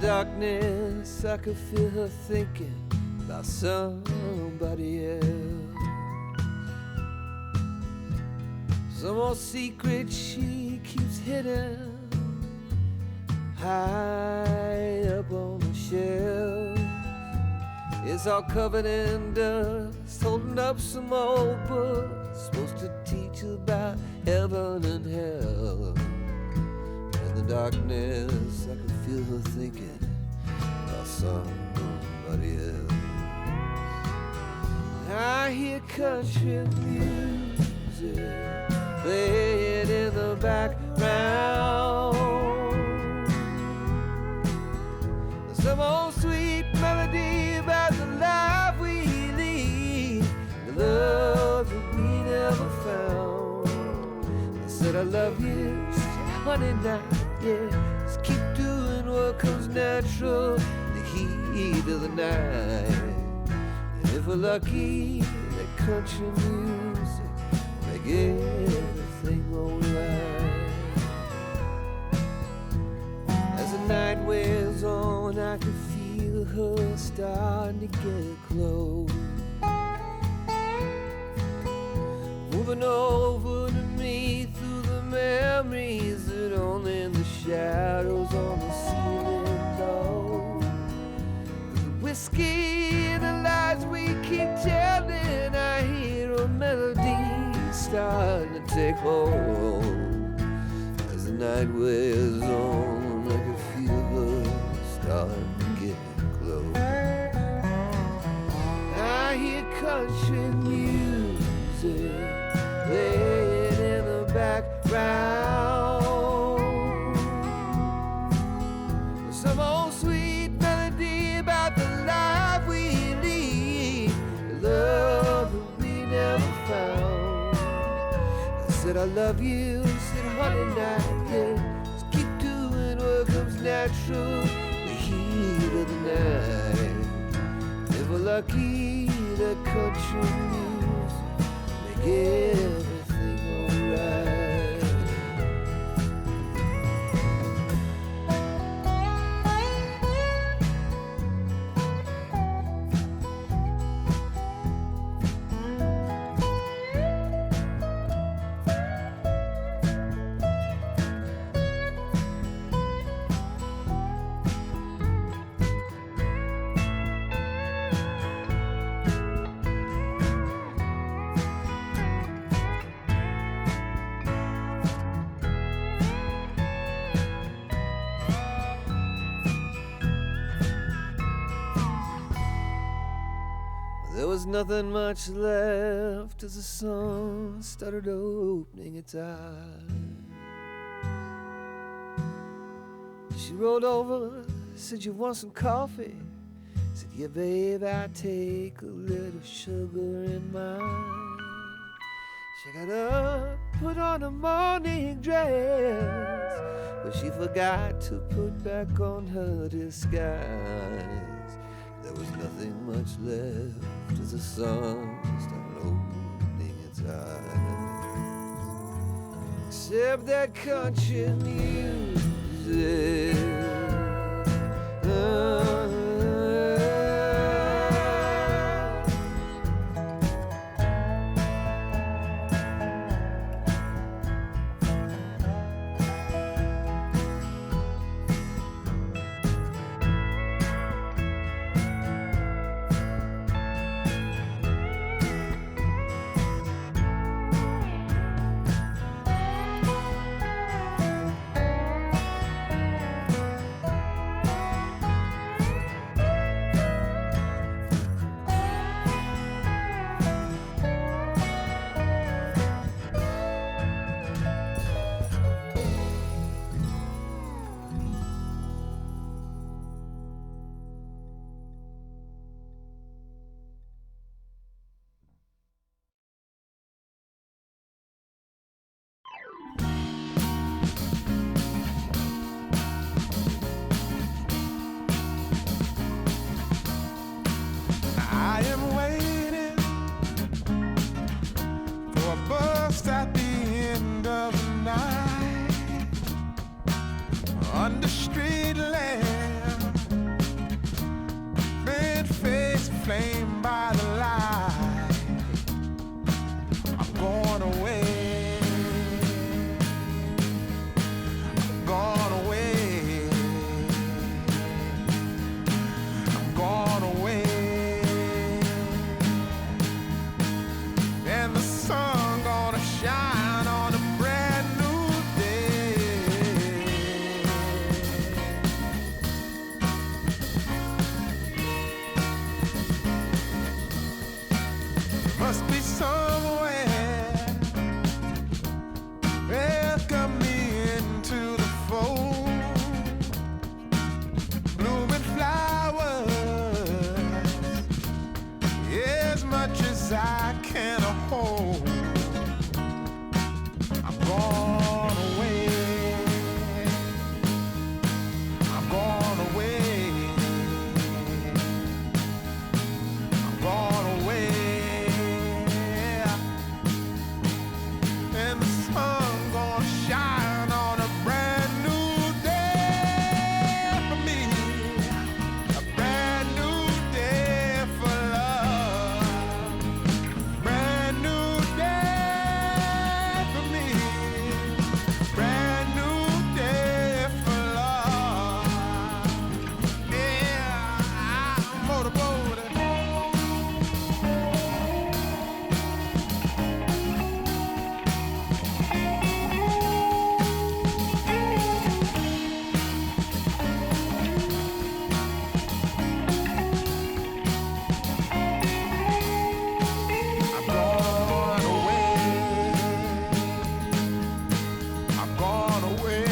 darkness, I could feel her thinking about somebody else. Some old secret she keeps hidden high up on the shelf. It's all covered in dust, holding up some old book supposed to teach about heaven and hell. In the darkness, I could feel her thinking about somebody else. I hear country music playing in the background. Some old sweet melody about the life we lead, the love that we never found. I said I love you, she said honey now, yeah, just keep doing what comes natural in the heat of the night. And if we're lucky, that country music will make everything alright. As the night wears on, I can feel her starting to get close, moving over to me through the memories that only in the shadows on the ceiling know. The whiskey and the lies we keep telling, I hear a melody starting to take hold. As the night wears on, I can feel her starting to get close. I hear country music playing in the background. Some old sweet melody about the life we lead, the love that we never found. I said I love you, said honey now, yeah, just keep doing what comes natural, the heat of the night. If we're lucky, the country music make everything alright. There was nothing much left as the sun started opening its eyes. She rolled over, said, you want some coffee? Said, yeah, babe, I take a little sugar in mine. She got up, put on a morning dress, but she forgot to put back on her disguise. There was nothing much left as the sun started opening its eyes, except that country music. be somewhere. Welcome me into the fold. Blooming flowers, as much as I can hold. I'm gone away. I'm gone away. I'm gone away. And the sun gonna shine on a brand new day for me. A brand new day for love. Brand new day for me. Brand new day for love. Yeah, I'm motorboating. I'm gone away. I'm gone away.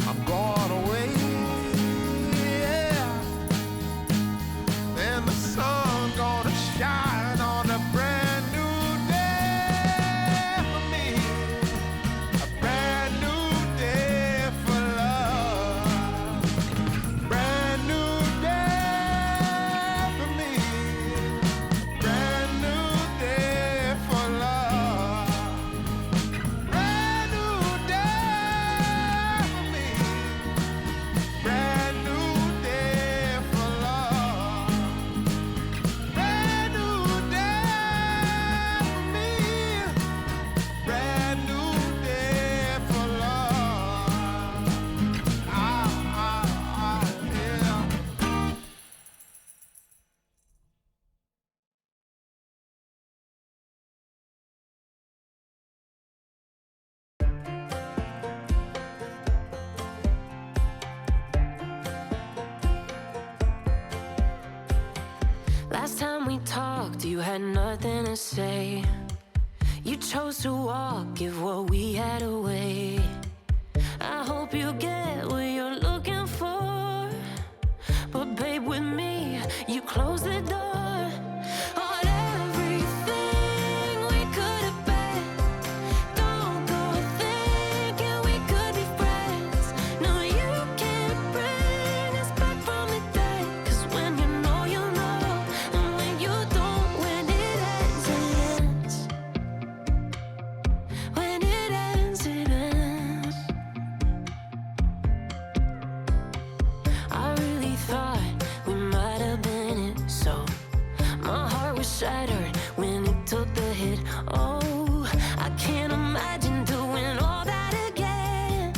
I'm gone away. Yeah. And the sun gonna shine on a brand new day for me. A brand new day for love. Brand new day for me. Brand new day for love. Brand new day for me. Brand new day for love. Brand new day for me. Brand new day for love. Yeah. Last time we talked, you had nothing to say. You chose to walk, give what we had away. I hope you get what you're looking for. But babe, with me, you close the door on everything we could have been. Don't go thinking we could be friends. No, you can't bring us back from the dead. 'Cause when you know, you know. And when you don't, when it ends, it ends. When it ends, it ends. I really thought we might have been it, so my heart was shattered when it took the hit. Oh, I can't imagine doing all that again,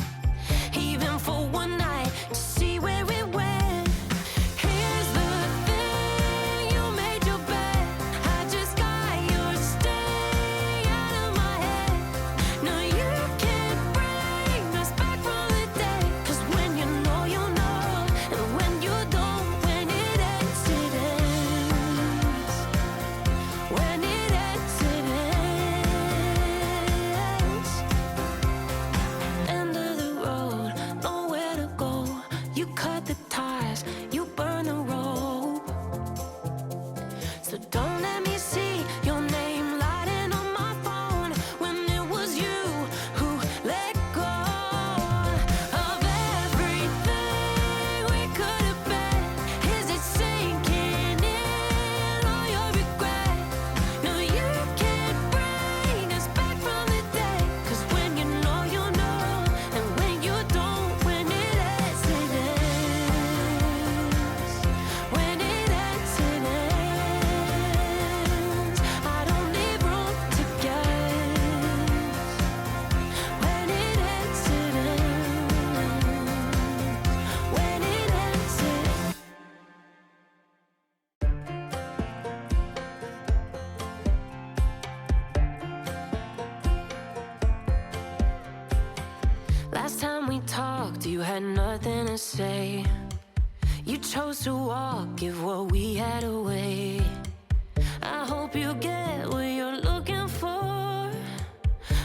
even for one night, to see where it went. Here's the thing, you made your bed. I just got your stay out of my head. No, you can't bring us back from the dead. 'Cause when you know, you know. And when you don't, when it ends, it ends. When it ends, it ends. End of the road, nowhere to go. You cut the ties, you burn the rope. So don't let me see your name lighting on my phone when it was you who let go of everything we could have been. Is it sinking in all your regret? No, you can't bring us back from the dead. 'Cause when you know, you know. And when you don't, when it ends, it ends. When it ends, it ends. I don't need room to guess. When it ends, it ends. When it ends, it ends. Last time we talked, you had nothing to say. You chose to walk, give what we had away. I hope you get what you're looking for,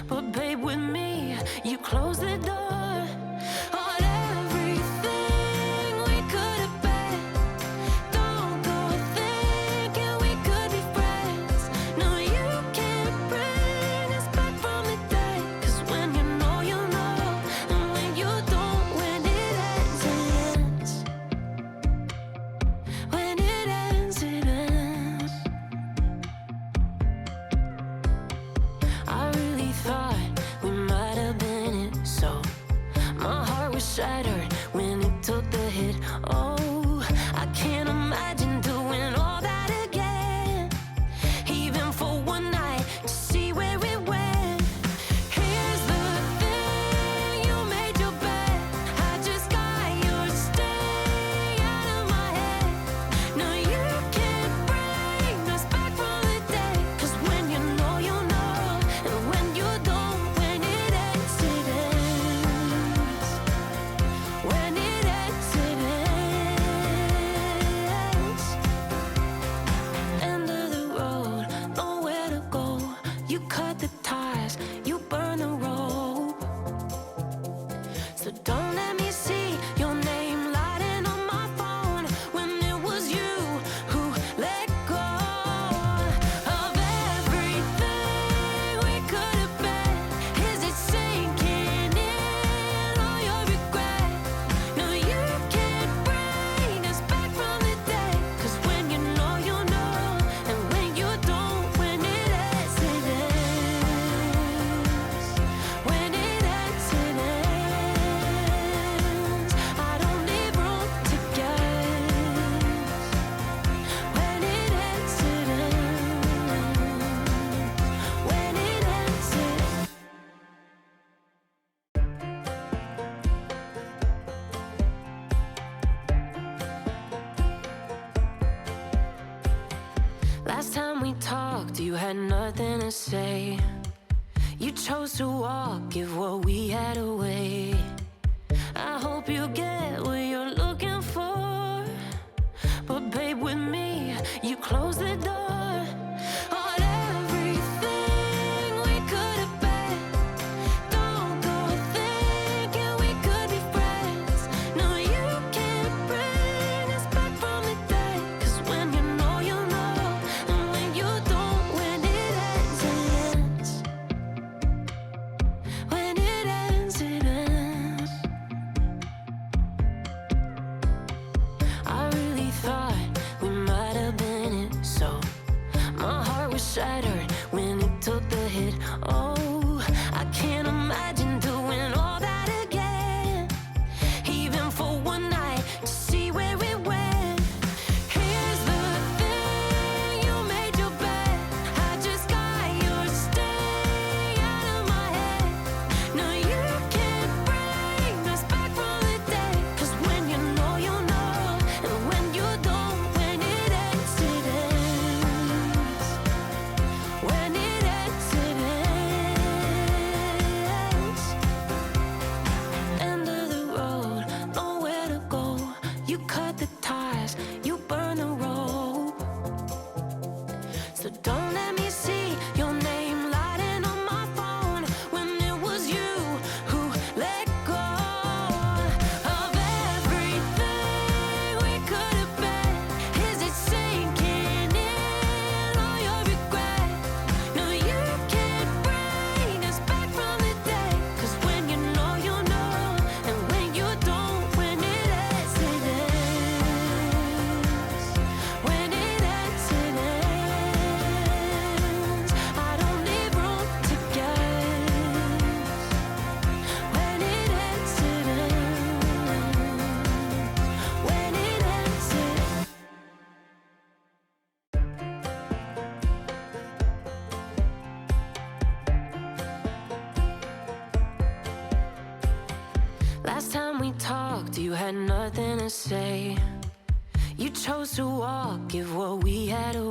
but babe, with me, you close the door on everything we could have been. Don't go thinking we could be friends. No, you can't bring us back from the dead. 'Cause when you know, you know, and when you don't, when it ends, it ends. When it ends, it ends. I really thought we might have been it, so my heart was shattered when it took the hit. Oh, I can't imagine doing all that again, even for one night, to see where it went. Here's the thing, you made your bed, I just got your stay out of my head. No, you can't bring us back from the dead. 'Cause when you know, you know, and when you don't, when it ends, it ends. When it ends, it ends. End of the road, nowhere to go. You cut the ties, you burn the rope. So don't let me see your name lighting on my phone when it was you who let go of everything we could have been. Is it sinking in all your regret? No, you can't bring us back from the dead. 'Cause when you know, you know, and when you don't, when it ends, it ends. When it ends, it ends. I don't need room to guess. When it ends, it ends. When it ends, it ends. Last time we talked, you had nothing to say. You chose to walk, give what we had away. I hope you get what you're looking for, but babe, with me, you close the door on everything we could have been. Don't go thinking we could be friends. No, you can't bring us back from the dead. 'Cause when you know, you know, and when you don't, when it ends, it ends. When it ends, it ends. I really thought we might have been it, so my heart was shattered when it took the hit. Oh, I can't imagine doing all that again, even for one night, to see where it went. Here's the thing, you made your bed, I just got your stay out of my head. No, you can't bring us back from the dead. 'Cause when you know, you know, and when you don't, when it ends, it ends. When it ends, it ends. End of the road, nowhere to go. You cut the ties, you burn the rope. So don't let me see your name lighting on my phone when it was you who let go of everything we could have been. Is it sinking in all your regret? No, you can't bring us back from the dead. 'Cause when you know, you know, and when you don't, when it ends, it ends. When it ends, it ends. I don't need room to guess. When it ends, it ends. When it ends, it ends. Last time we talked, you had nothing to say. You chose to walk, give what we had away.